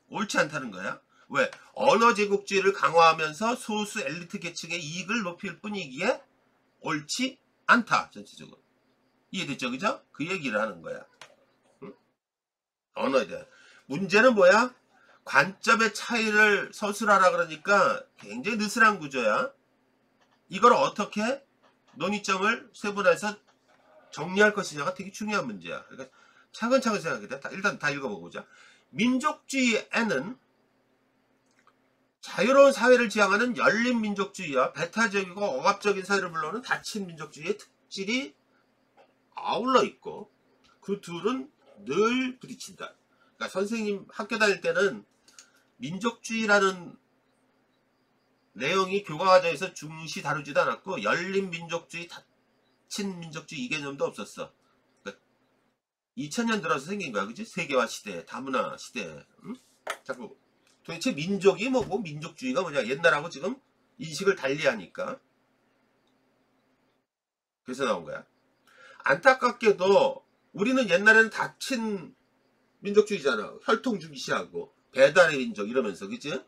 옳지 않다는 거야. 왜? 언어 제국주의를 강화하면서 소수 엘리트 계층의 이익을 높일 뿐이기에 옳지 않다. 전체적으로. 이해됐죠? 그죠? 그 얘기를 하는 거야. 응? 언어에 대한. 문제는 뭐야? 관점의 차이를 서술하라 그러니까 굉장히 느슨한 구조야. 이걸 어떻게 논의점을 세분화해서 정리할 것이냐가 되게 중요한 문제야. 그러니까 차근차근 생각해. 일단 다 읽어보자. 민족주의에는 자유로운 사회를 지향하는 열린 민족주의와 배타적이고 억압적인 사회를 불러오는 닫힌 민족주의의 특질이 아울러 있고 그 둘은 늘 부딪힌다. 그러니까 선생님 학교 다닐 때는 민족주의라는 내용이 교과과정에서 중시 다루지도 않았고 열린 민족주의, 닫힌 민족주의 이 개념도 없었어. 그러니까 2000년 들어서 생긴 거야. 그치? 세계화 시대, 다문화 시대. 응? 자꾸 도대체 민족이 뭐고 민족주의가 뭐냐. 옛날하고 지금 인식을 달리하니까. 그래서 나온 거야. 안타깝게도 우리는 옛날에는 닫힌 민족주의잖아. 혈통 중시하고 배달의 민족 이러면서. 그치?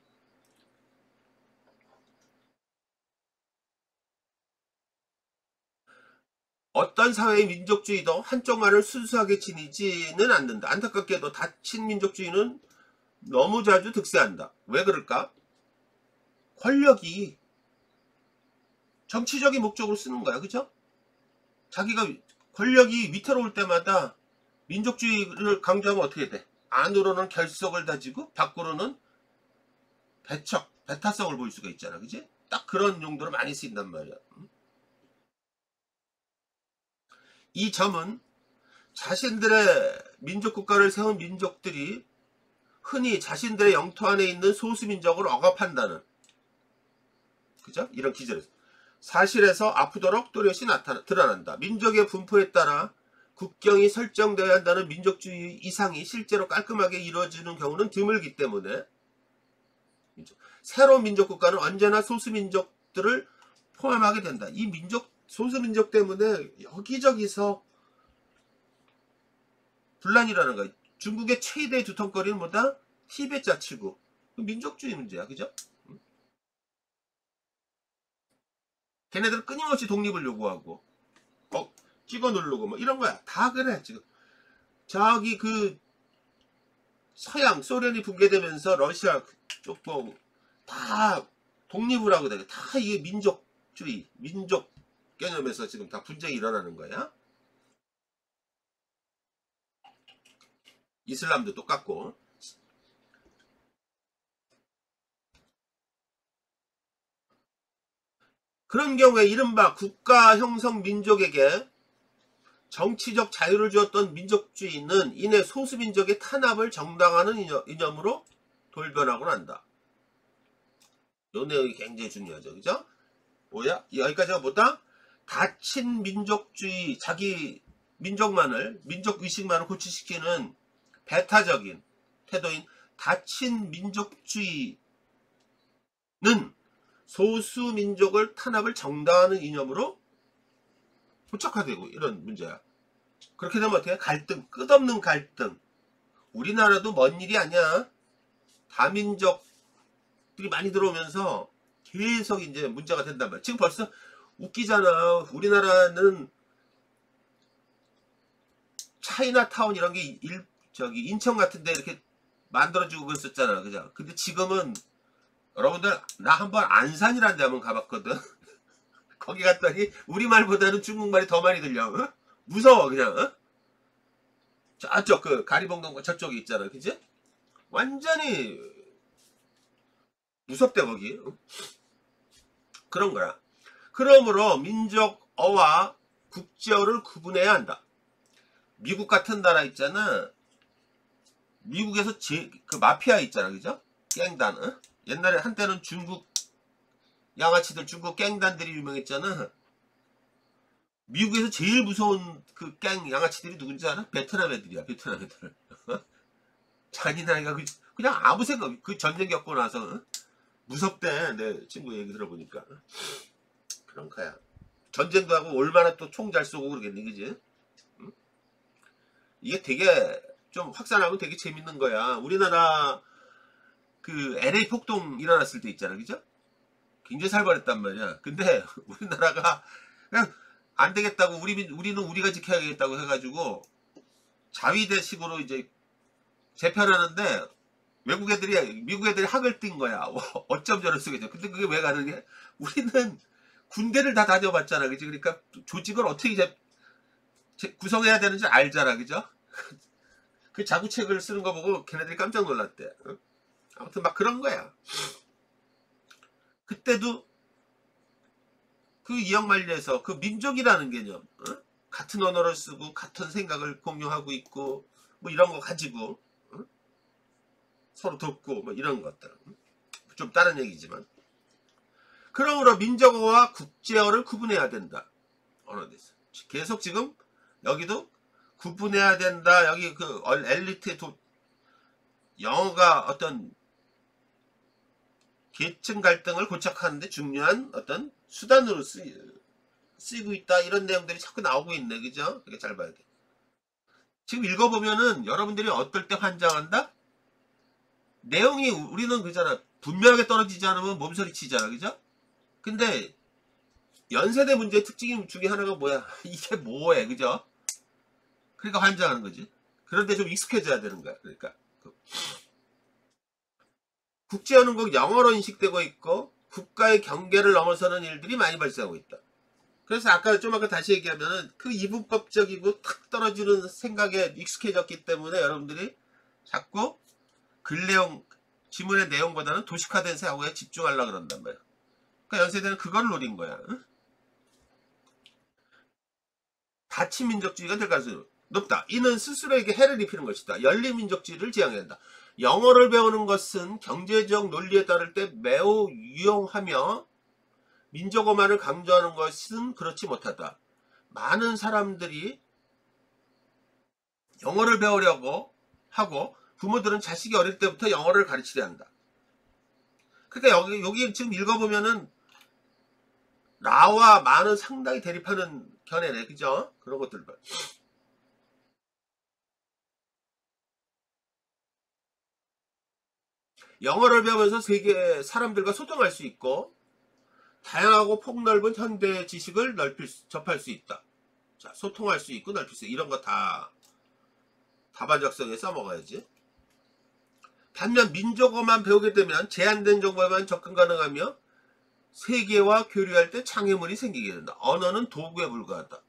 어떤 사회의 민족주의도 한쪽만을 순수하게 지니지는 않는다. 안타깝게도 닫힌 민족주의는 너무 자주 득세한다. 왜 그럴까? 권력이 정치적인 목적으로 쓰는 거야. 그죠? 자기가 권력이 위태로울 때마다 민족주의를 강조하면 어떻게 돼? 안으로는 결속을 다지고 밖으로는 배타성을 보일 수가 있잖아. 그지? 딱 그런 용도로 많이 쓰인단 말이야. 이 점은 자신들의 민족국가를 세운 민족들이 흔히 자신들의 영토 안에 있는 소수민족을 억압한다는, 그죠? 이런 기제를 사실에서 아프도록 또렷이 드러난다. 민족의 분포에 따라 국경이 설정되어야 한다는 민족주의 이상이 실제로 깔끔하게 이루어지는 경우는 드물기 때문에 새로운 민족국가는 언제나 소수민족들을 포함하게 된다. 이 소수민족 때문에 여기저기서 분란이라는 거야. 중국의 최대의 두통거리는 뭐다? 티베트 자치구. 민족주의 문제야. 그죠? 걔네들은 끊임없이 독립을 요구하고 찍어 누르고 뭐 이런 거야. 다 그래 지금. 저기 그 서양 소련이 붕괴되면서 러시아 쪽 다 독립을 하고 다녀. 다 이게 민족주의, 민족 개념에서 지금 다 분쟁이 일어나는 거야. 이슬람도 똑같고. 그런 경우에 이른바 국가 형성 민족에게 정치적 자유를 주었던 민족주의는 이내 소수민족의 탄압을 정당화하는 이념으로 돌변하곤 한다. 이 내용이 굉장히 중요하죠. 그죠? 뭐야? 여기까지가 뭐다? 닫힌 민족주의, 자기 민족만을, 민족의식만을 고취시키는 배타적인 태도인 닫힌 민족주의는 소수민족을 탄압을 정당화하는 이념으로 포착화되고 이런 문제야. 그렇게 되면 어떻게? 갈등, 끝없는 갈등. 우리나라도 먼 일이 아니야. 다민족들이 많이 들어오면서 계속 이제 문제가 된단 말이야. 지금 벌써 웃기잖아. 우리나라는 차이나타운 이런 게 인천 같은데 이렇게 만들어주고 그랬었잖아. 그죠? 근데 지금은 여러분들 나 한번 안산이라는 데 한번 가봤거든. 거기 갔더니 우리말보다는 중국말이 더 많이 들려. 어? 무서워 그냥. 어? 저쪽 그 가리봉동 저쪽에 있잖아, 그지? 완전히 무섭대 거기. 어? 그런 거야. 그러므로 민족어와 국제어를 구분해야 한다. 미국 같은 나라 있잖아. 미국에서 그 마피아 있잖아, 그죠? 갱단. 어? 옛날에 한때는 중국 양아치들, 중국 갱단들이 유명했잖아. 미국에서 제일 무서운 그 갱 양아치들이 누군지 알아? 베트남 애들이야, 베트남 애들. 잔인하니까 그냥 아무 생각, 그 전쟁 겪고 나서 어? 무섭대. 내 친구 얘기 들어보니까. 그런 거야. 전쟁도 하고 얼마나 또 총 잘 쏘고 그러겠니, 그지? 응? 이게 되게 좀 확산하면 되게 재밌는 거야. 우리나라 그 LA 폭동 일어났을 때 있잖아, 그죠? 굉장히 살벌했단 말이야. 근데 우리나라가 그냥 안 되겠다고 우리는 우리가 지켜야겠다고 해가지고 자위대식으로 이제 재편하는데 외국 애들이 미국 애들이 학을 띈 거야. 어쩜 저럴 수가 있어. 근데 그게 왜 가능해? 우리는 군대를 다 다녀봤잖아, 그지? 그러니까 조직을 어떻게 구성해야 되는지 알잖아, 그죠? 그 자구책을 쓰는 거 보고 걔네들이 깜짝 놀랐대. 아무튼 막 그런 거야. 그때도 그 이영만리에서 그 민족이라는 개념, 어? 같은 언어를 쓰고 같은 생각을 공유하고 있고 뭐 이런 거 가지고 어? 서로 돕고 뭐 이런 것들. 좀 다른 얘기지만. 그러므로 민족어와 국제어를 구분해야 된다. 언어에서. 계속 지금 여기도 구분해야 된다. 여기 그 엘리트의 영어가 어떤 계층 갈등을 고착하는데 중요한 어떤 수단으로 쓰이고 있다. 이런 내용들이 자꾸 나오고 있네. 그죠? 되게 잘 봐야 돼. 지금 읽어보면은 여러분들이 어떨 때 환장한다? 내용이 우리는 그잖아. 분명하게 떨어지지 않으면 몸서리 치잖아. 그죠? 근데 연세대 문제의 특징 중에 하나가 뭐야? 이게 뭐해? 그죠? 그러니까 환장하는 거지. 그런데 좀 익숙해져야 되는 거야. 그러니까 국제어는 꼭 영어로 인식되고 있고 국가의 경계를 넘어서는 일들이 많이 발생하고 있다. 그래서 아까 다시 얘기하면은 그 이분법적이고 탁 떨어지는 생각에 익숙해졌기 때문에 여러분들이 자꾸 글 내용, 지문의 내용보다는 도식화된 사고에 집중하려고 그런단 말이야. 그러니까 연세대는 그걸 노린 거야. 응? 다친 민족주의가 될 가능성이 높다. 이는 스스로에게 해를 입히는 것이다. 열린 민족주의를 지향해야 한다. 영어를 배우는 것은 경제적 논리에 따를 때 매우 유용하며 민족어만을 강조하는 것은 그렇지 못하다. 많은 사람들이 영어를 배우려고 하고 부모들은 자식이 어릴 때부터 영어를 가르치려 한다. 그러니까 여기 지금 읽어보면은 나와 많은 상당히 대립하는 견해네. 그죠? 그런 것들 봐. 영어를 배우면서 세계 사람들과 소통할 수 있고 다양하고 폭넓은 현대 지식을 접할 수 있다. 자, 소통할 수 있고 넓힐 수 있다. 이런 거 다 답안 작성에 써먹어야지. 반면 민족어만 배우게 되면 제한된 정보에만 접근 가능하며 세계와 교류할 때 장애물이 생기게 된다. 언어는 도구에 불과하다.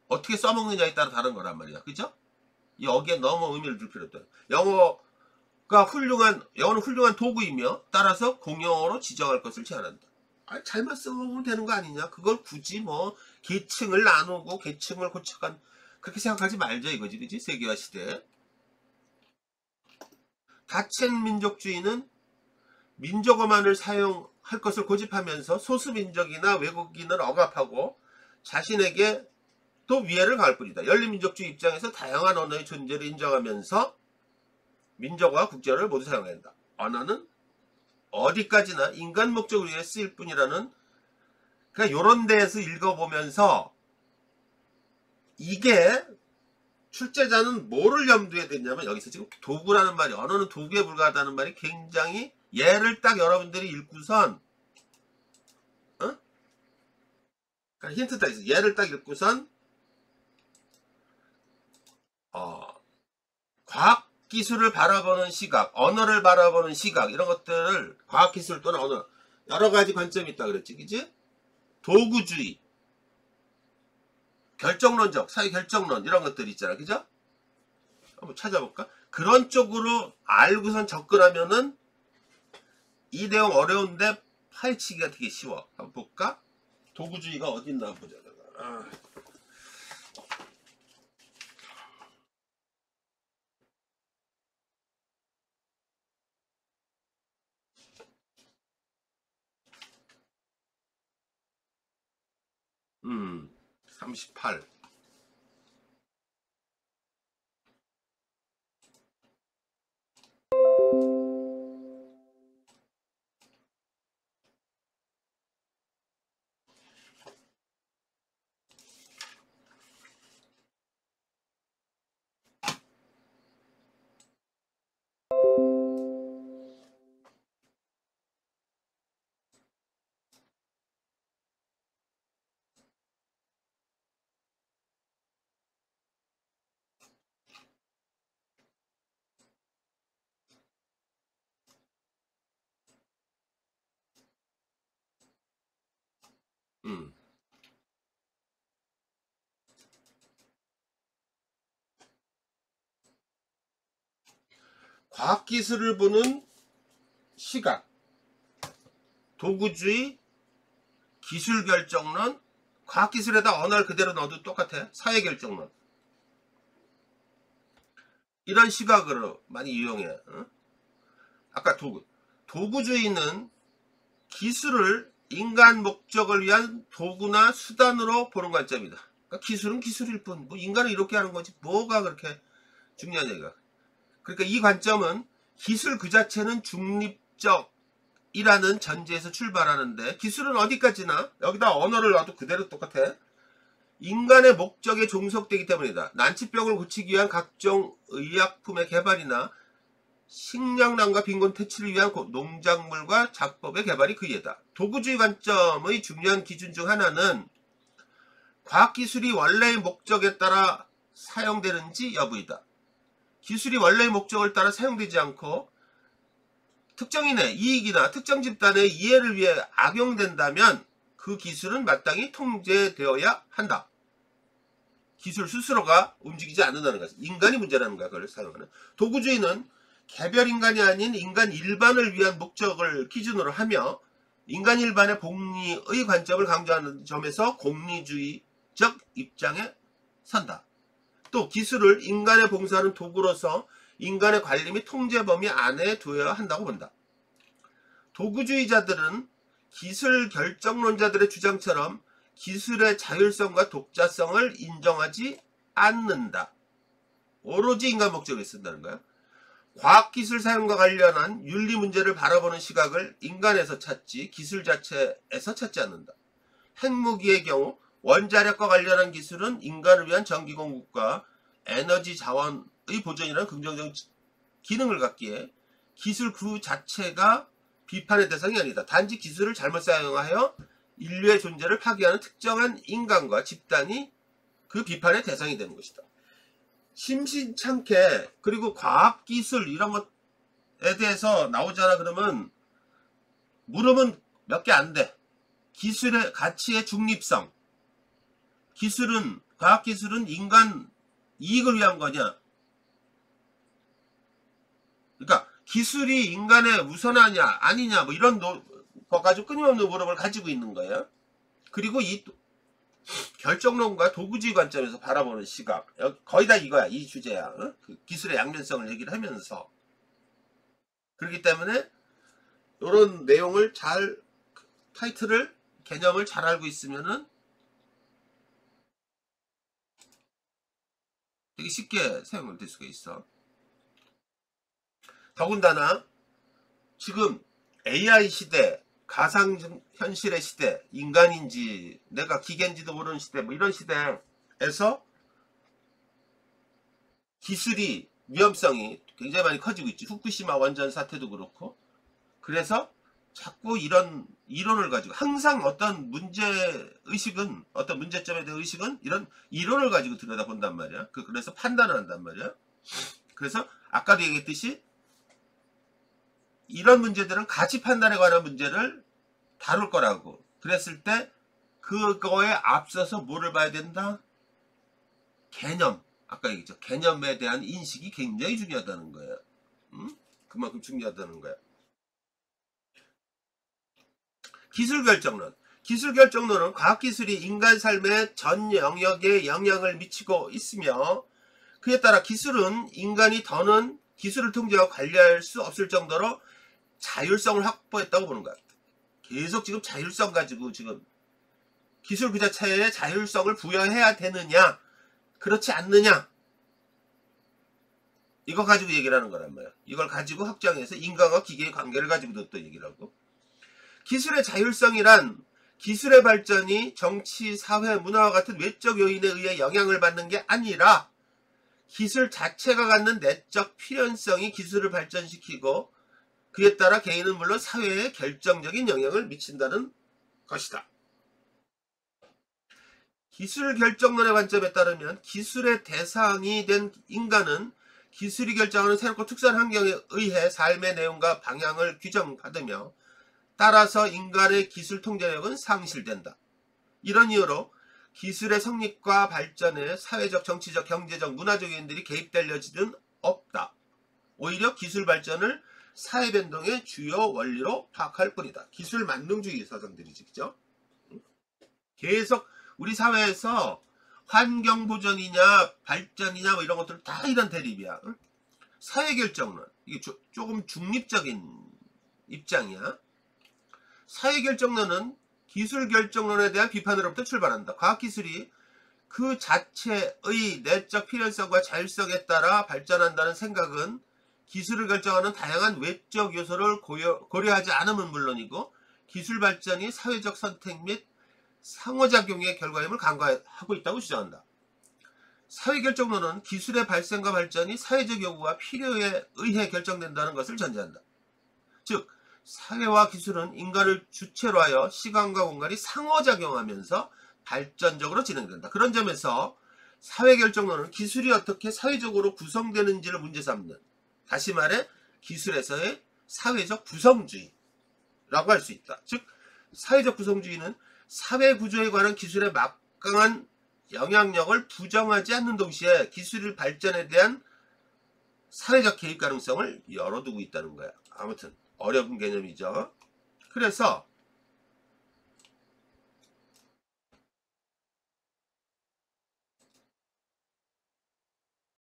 어떻게 써먹느냐에 따라 다른 거란 말이야. 그죠? 여기에 너무 의미를 둘 필요 없다. 영어는 훌륭한 도구이며 따라서 공용어로 지정할 것을 제한한다. 잘만 써먹으면 되는 거 아니냐? 그걸 굳이 뭐 계층을 나누고 계층을 고착한 그렇게 생각하지 말자 이거지. 그지? 세계화 시대에. 다친 민족주의는 민족어만을 사용할 것을 고집하면서 소수민족이나 외국인을 억압하고 자신에게 또 위해를 가할 뿐이다. 열린민족주의 입장에서 다양한 언어의 존재를 인정하면서 민족어와 국제어를 모두 사용해야 한다. 언어는 어디까지나 인간 목적을 위해 쓰일 뿐이라는, 그러니까 요런 데에서 읽어보면서 이게 출제자는 뭐를 염두에 뒀냐면 여기서 지금 도구라는 말이, 언어는 도구에 불과하다는 말이 굉장히, 얘를 딱 여러분들이 읽고선 그러니까 힌트 딱 있어. 얘를 딱 읽고선 과학기술을 바라보는 시각, 언어를 바라보는 시각, 이런 것들을 과학기술 또는 언어 여러가지 관점이 있다 그랬지. 그치? 도구주의, 결정론적, 사회 결정론 이런 것들 있잖아. 그죠? 한번 찾아볼까? 그런 쪽으로 알고선 접근하면은 이 내용 어려운데 파헤치기가 되게 쉬워. 한번 볼까? 도구주의가 어디 있나 한번 보자. 아. 음, 38. 과학기술을 보는 시각, 도구주의, 기술결정론, 과학기술에다 언어를 그대로 넣어도 똑같아. 사회결정론. 이런 시각으로 많이 이용해. 아까 도구주의는 기술을 인간 목적을 위한 도구나 수단으로 보는 관점이다. 그러니까 기술은 기술일 뿐, 뭐 인간은 이렇게 하는 거지 뭐가 그렇게 중요한 얘기가. 그러니까 이 관점은 기술 그 자체는 중립적이라는 전제에서 출발하는데, 기술은 어디까지나 여기다 언어를 놔도 그대로 똑같아. 인간의 목적에 종속되기 때문이다. 난치병을 고치기 위한 각종 의약품의 개발이나 식량난과 빈곤 퇴치를 위한 농작물과 작법의 개발이 그 예다. 도구주의 관점의 중요한 기준 중 하나는 과학기술이 원래의 목적에 따라 사용되는지 여부이다. 기술이 원래의 목적을 따라 사용되지 않고 특정인의 이익이나 특정 집단의 이해를 위해 악용된다면 그 기술은 마땅히 통제되어야 한다. 기술 스스로가 움직이지 않는다는 것은 인간이 문제라는 거야. 그걸 사용하는. 도구주의는 개별 인간이 아닌 인간 일반을 위한 목적을 기준으로 하며 인간 일반의 복리의 관점을 강조하는 점에서 공리주의적 입장에 선다. 또 기술을 인간의 봉사하는 도구로서 인간의 관리 및 통제 범위 안에 두어야 한다고 본다. 도구주의자들은 기술 결정론자들의 주장처럼 기술의 자율성과 독자성을 인정하지 않는다. 오로지 인간 목적에 쓴다는 거야. 과학기술 사용과 관련한 윤리 문제를 바라보는 시각을 인간에서 찾지 기술 자체에서 찾지 않는다. 핵무기의 경우 원자력과 관련한 기술은 인간을 위한 전기 공급과 에너지 자원의 보존이라는 긍정적 기능을 갖기에 기술 그 자체가 비판의 대상이 아니다. 단지 기술을 잘못 사용하여 인류의 존재를 파괴하는 특정한 인간과 집단이 그 비판의 대상이 되는 것이다. 심심찮게 그리고 과학기술 이런 것에 대해서 나오잖아. 그러면 물으면 몇 개 안 돼. 기술의 가치의 중립성. 과학기술은 인간 이익을 위한 거냐? 그러니까 기술이 인간의 우선하냐 아니냐 뭐 이런 거 가지고 끊임없는 물음을 가지고 있는 거예요. 그리고 이 결정론과 도구주의 관점에서 바라보는 시각, 거의 다 이거야. 이 주제야. 그 기술의 양면성을 얘기를 하면서. 그렇기 때문에 이런 내용을 잘, 타이틀을, 개념을 잘 알고 있으면은 되게 쉽게 사용을 될 수가 있어. 더군다나 지금 AI 시대, 가상현실의 시대, 인간인지 내가 기계인지도 모르는 시대, 뭐 이런 시대에서 기술이 위험성이 굉장히 많이 커지고 있지. 후쿠시마 원전 사태도 그렇고. 그래서 자꾸 이런 이론을 가지고 항상 어떤 문제의식은, 어떤 문제점에 대한 의식은 이런 이론을 가지고 들여다본단 말이야. 그래서 판단을 한단 말이야. 그래서 아까도 얘기했듯이 이런 문제들은 가치 판단에 관한 문제를 다룰 거라고. 그랬을 때 그거에 앞서서 뭐를 봐야 된다? 개념. 아까 얘기했죠. 개념에 대한 인식이 굉장히 중요하다는 거예요. 그만큼 중요하다는 거예요. 기술결정론. 기술결정론은 과학기술이 인간 삶의 전 영역에 영향을 미치고 있으며 그에 따라 기술은 인간이 더는 기술을 통제하고 관리할 수 없을 정도로 자율성을 확보했다고 보는 거야. 계속 지금 자율성 가지고 지금 기술 그 자체에 자율성을 부여해야 되느냐 그렇지 않느냐 이거 가지고 얘기를 하는 거란 말이야. 이걸 가지고 확장해서 인간과 기계의 관계를 가지고도 또 얘기를 하고 기술의 자율성이란 기술의 발전이 정치, 사회, 문화와 같은 외적 요인에 의해 영향을 받는 게 아니라 기술 자체가 갖는 내적 필연성이 기술을 발전시키고 그에 따라 개인은 물론 사회에 결정적인 영향을 미친다는 것이다. 기술 결정론의 관점에 따르면 기술의 대상이 된 인간은 기술이 결정하는 새롭고 특수한 환경에 의해 삶의 내용과 방향을 규정받으며 따라서 인간의 기술 통제력은 상실된다. 이런 이유로 기술의 성립과 발전에 사회적, 정치적, 경제적, 문화적 요인들이 개입될 여지는 없다. 오히려 기술 발전을 사회 변동의 주요 원리로 파악할 뿐이다. 기술 만능주의 사상들이지, 그죠? 계속 우리 사회에서 환경 보전이냐 발전이냐 뭐 이런 것들 다 이런 대립이야. 사회 결정론 이게 조금 중립적인 입장이야. 사회 결정론은 기술 결정론에 대한 비판으로부터 출발한다. 과학기술이 그 자체의 내적 필연성과 자율성에 따라 발전한다는 생각은 기술을 결정하는 다양한 외적 요소를 고려하지 않음은 물론이고 기술 발전이 사회적 선택 및 상호작용의 결과임을 간과하고 있다고 주장한다. 사회결정론은 기술의 발생과 발전이 사회적 요구와 필요에 의해 결정된다는 것을 전제한다. 즉 사회와 기술은 인간을 주체로 하여 시간과 공간이 상호작용하면서 발전적으로 진행된다. 그런 점에서 사회결정론은 기술이 어떻게 사회적으로 구성되는지를 문제 삼는, 다시 말해 기술에서의 사회적 구성주의라고 할 수 있다. 즉 사회적 구성주의는 사회구조에 관한 기술의 막강한 영향력을 부정하지 않는 동시에 기술 발전에 대한 사회적 개입 가능성을 열어두고 있다는 거야. 아무튼 어려운 개념이죠. 그래서